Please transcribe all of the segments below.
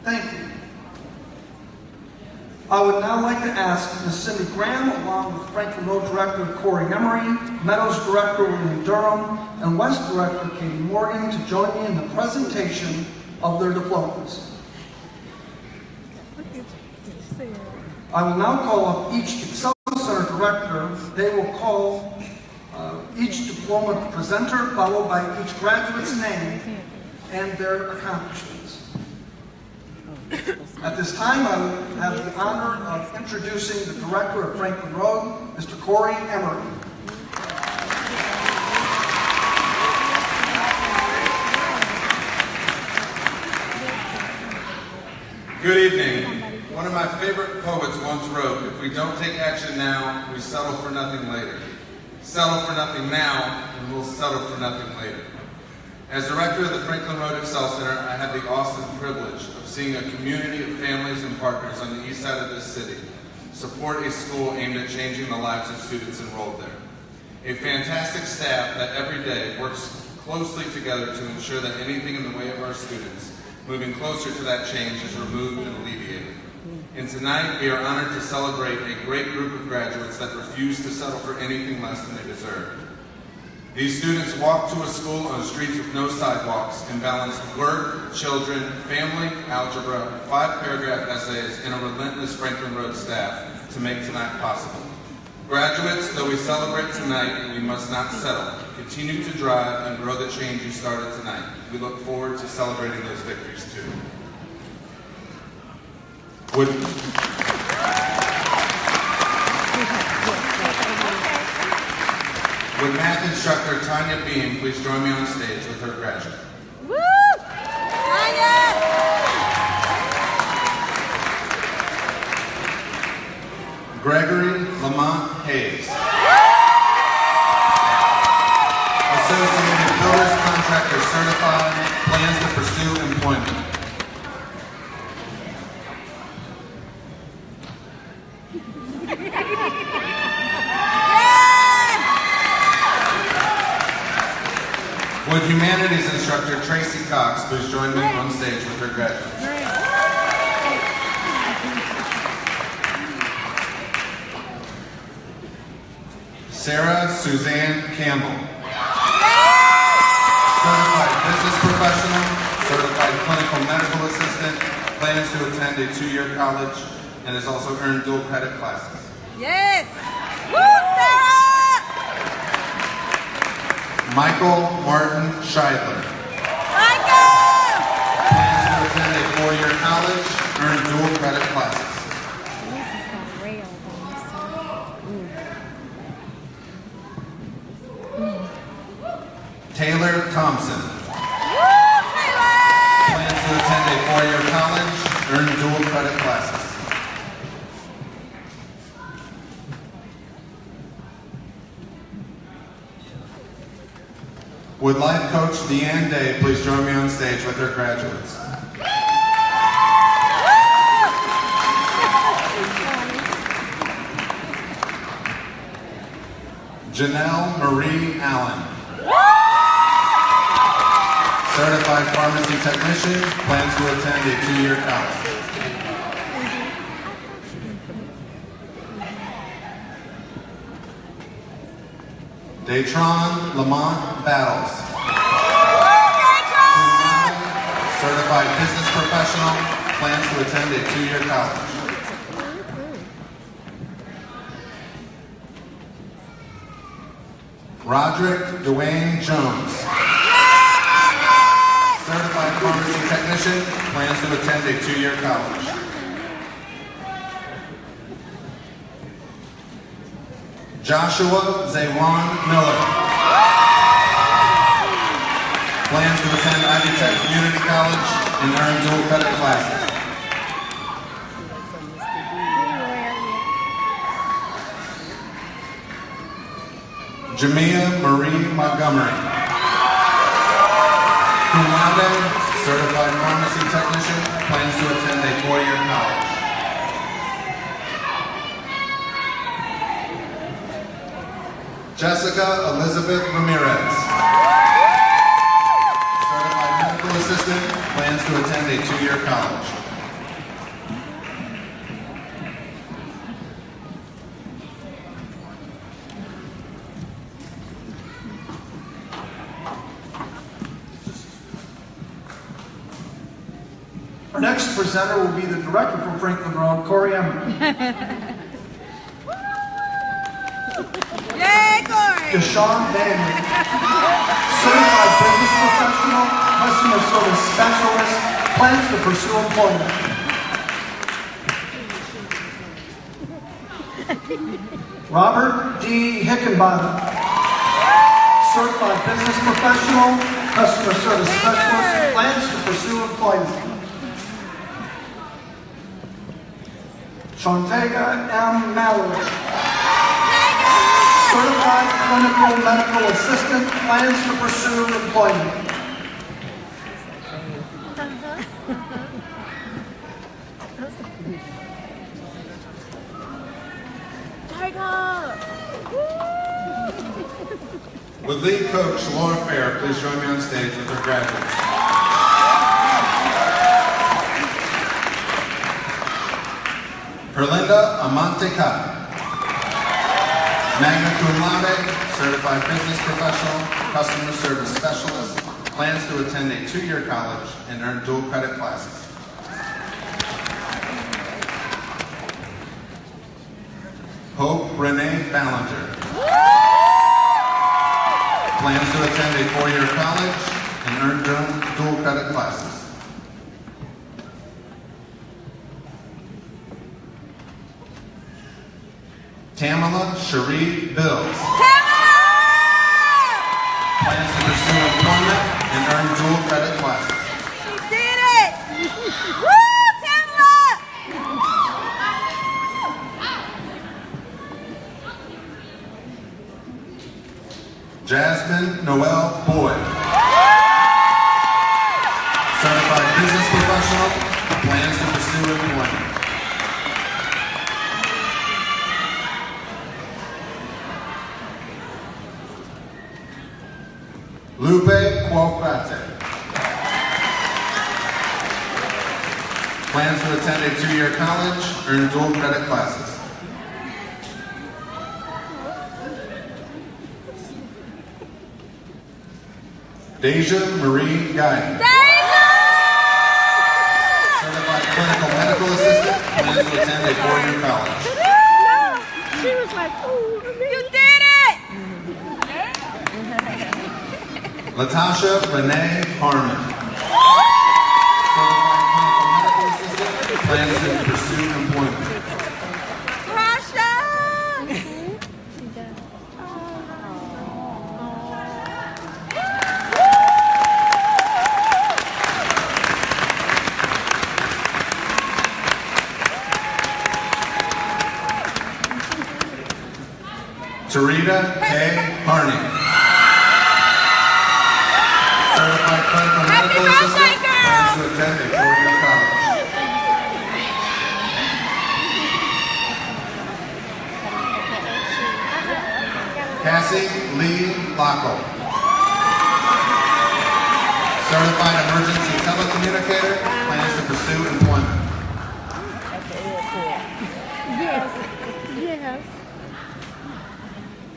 Thank you. I would now like to ask Ms. Cindy Graham, along with Franklin Road Director Corey Emery, Meadows Director William Durham, and West Director Katie Morgan to join me in the presentation of their diplomas. I will now call up each Excel Center Director. They will call each diploma presenter, followed by each graduate's name and their accomplishments. At this time, I will have the honor of introducing the Director of Franklin Road, Mr. Corey Emery. Good evening. One of my favorite poets once wrote, "If we don't take action now, we settle for nothing later. Settle for nothing now, and we'll settle for nothing later." As Director of the Franklin Road Excel Center, I have the awesome privilege of seeing a community of families and partners on the east side of this city support a school aimed at changing the lives of students enrolled there. A fantastic staff that every day works closely together to ensure that anything in the way of our students moving closer to that change is removed and alleviated. And tonight, we are honored to celebrate a great group of graduates that refuse to settle for anything less than they deserve. These students walk to a school on streets with no sidewalks and balance work, children, family, algebra, 5-paragraph essays, and a relentless Franklin Road staff to make tonight possible. Graduates, though we celebrate tonight, we must not settle. Continue to drive and grow the change you started tonight. We look forward to celebrating those victories too. Would math instructor Tanya Beam please join me on stage with her graduate? Woo! Tanya! Gregory Lamont Hayes. Associated Builders Contractor Certified, plans to pursue employment. Would humanities instructor Tracy Cox please join me on stage with her graduates? Sarah Suzanne Campbell. Certified business professional, certified clinical medical assistant, plans to attend a 2-year college, and has also earned dual credit classes. Yes! Woo, Sarah! Michael Martin Scheidler. Michael! Plans to attend a 4-year college, earn dual credit classes. Taylor Thompson. Woo, Taylor! Plans to attend a 4-year college, earn dual credit classes. Would life coach Deanne Day please join me on stage with her graduates? Janelle Marie Allen. Certified pharmacy technician, plans to attend a 2-year college. Datron Lamont Battles. Certified business professional, plans to attend a 2-year college. Roderick Dwayne Jones. Certified pharmacy technician, plans to attend a 2-year college. Joshua Zaywan Miller. Plans to attend Ivy Tech Community College and earn dual credit classes. Jamia Marie Montgomery. Cum laude, certified pharmacy technician, plans to attend a 4-year college. Jessica Elizabeth Ramirez. Certified medical assistant, plans to attend a 2-year college. Our next presenter will be the director for Franklin Road, Corey Emmer. Yay, Corey! Deshaun Daniel, certified business professional, customer service specialist, plans to pursue employment. Robert D. Hickenbottom, certified business professional, customer service specialist, plans to pursue employment. Shantega M. Mallory, certified clinical medical assistant, plans to pursue employment. Would lead coach Laura Fair please join me on stage with her graduates? Perlinda Amante Cotton, magna cum laude, certified business professional, customer service specialist, plans to attend a 2-year college and earn dual credit classes. Hope Renee Ballinger, plans to attend a 4-year college and earn dual credit classes. Tamala Cherie Bills, plans to pursue employment and earn dual credit classes. She did it! Woo, Tamla! Jasmine Noel Boyd, certified business professional, plans to pursue employment. Lupe Cuauhtate, plans to attend a 2-year college, earn dual credit classes. Deja Marie Guy, certified clinical medical assistant, plans to attend a 4-year college. She was like, ooh, you did it! Latasha Renee Harmon, certified clinical medical assistant, plans to pursue employment. Rasha! Tarita A. Harney, certified clinical medical assistant, plans to attend a 4-year college. Cassie Lee Locko, certified emergency telecommunicator, plans to pursue employment. Yes.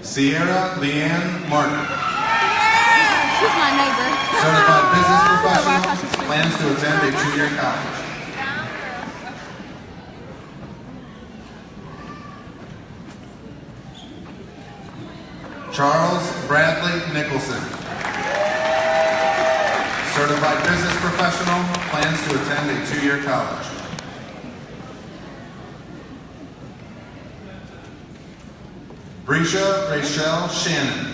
Sierra Leanne Martin, She's my neighbor. certified business professional, plans to attend a 2-year college. Charles Bradley Nicholson, certified business professional, plans to attend a 2-year college. Brescia Rachel Shannon,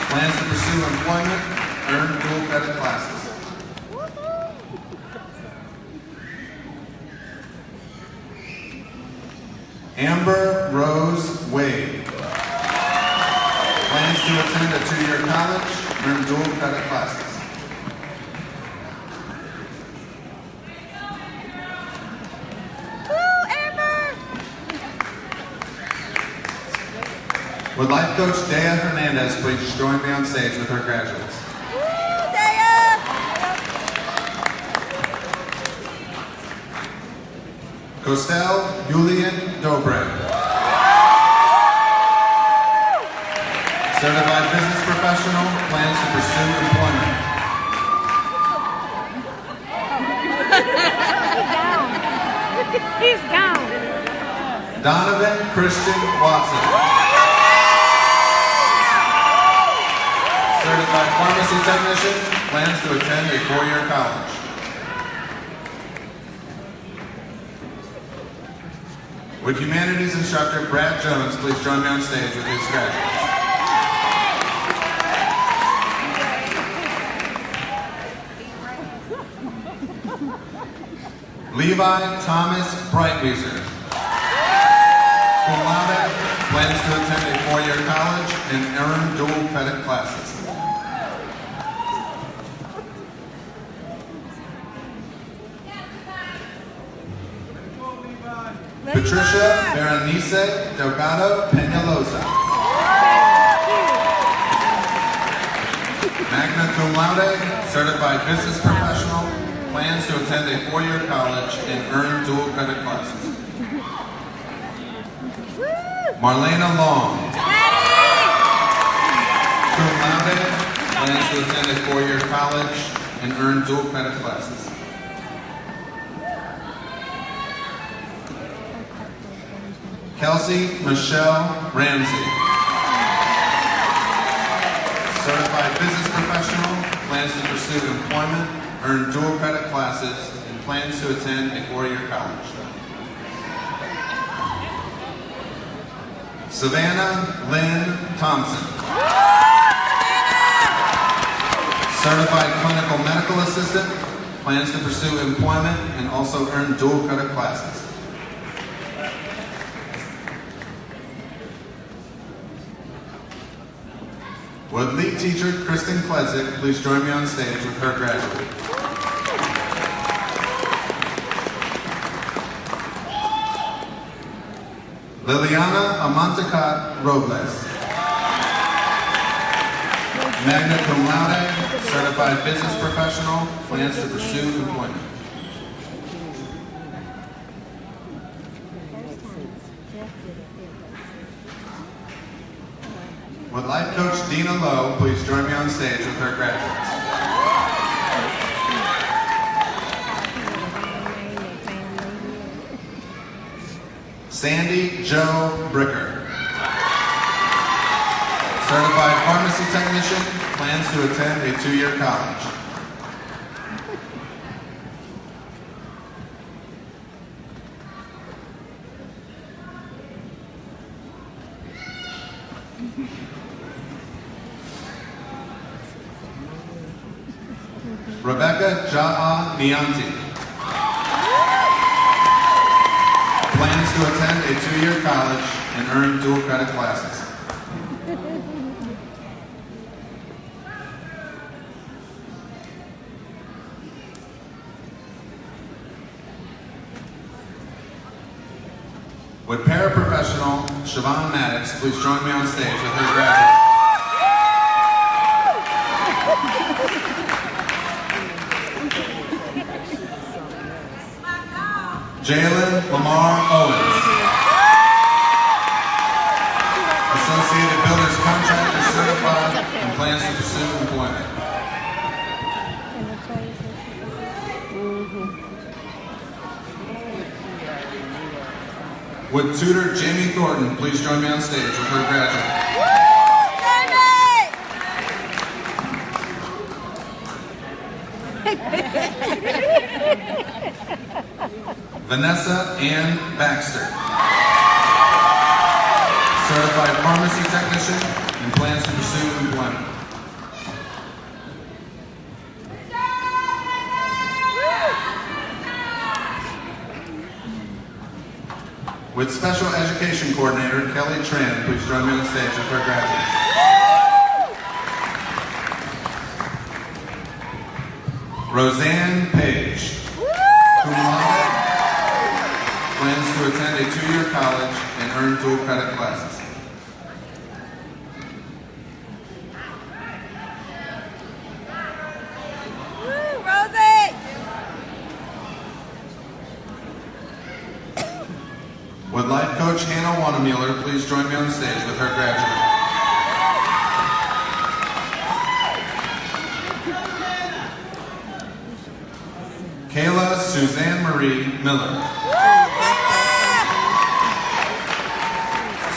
plans to pursue employment, earn dual credit classes. Amber Rose Wade, plans to attend a 2-year college, earn dual credit classes. Would life coach Dea Hernandez please join me on stage with her graduates? Costel Julian Dobre, certified business professional, plans to pursue employment. He's gone. Donovan Christian Watson. Certified pharmacy technician, plans to attend a 4-year college. Would humanities instructor Brad Jones please join me on stage with his graduates? Levi Thomas Brightweiser. Cum laude, plans to attend a 4-year college and earn dual credit classes. Patricia Berenice Delgado Peñalosa. Magna cum laude, certified business professional, plans to attend a 4-year college and earn dual credit classes. Marlena Long. Cum laude, plans to attend a 4-year college and earn dual credit classes. Kelsey Michelle Ramsey. Certified business professional, plans to pursue employment, earn dual credit classes, and plans to attend a 4-year college. Savannah Lynn Thompson. Certified clinical medical assistant, plans to pursue employment and also earn dual credit classes. Would lead teacher Kristen Klezik please join me on stage with her graduate? Liliana Amantacat Robles. Magna cum laude, certified business professional, plans to pursue employment. Would life coach Dina Lowe please join me on stage with her graduates? Sandy Jo Bricker. Certified pharmacy technician, plans to attend a 2-year college. Rebecca Ja'a Nianti. Plans to attend a 2-year college and earn dual credit classes. Would paraprofessional Siobhan Maddox please join me on stage with her graduate? Jalen Lamar Owens. Associated Builders Contractor certified and plans to pursue employment. Would tutor Jamie Thornton please join me on stage with her graduate? Vanessa Ann Baxter. Certified pharmacy technician and plans to pursue employment. With special education coordinator Kelly Tran, please join me on stage with her graduates. Roseanne Page. Cum laude, plans to attend a 2-year college and earn dual credit classes. Would life coach Hannah Wannemuller please join me on stage with her graduate? Kayla Suzanne Marie Miller.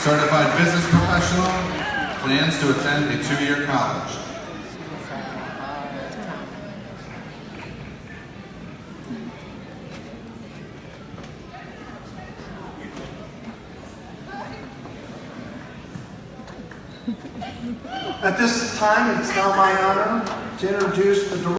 Certified business professional, plans to attend a 2-year college. At this time, it's now my honor to introduce the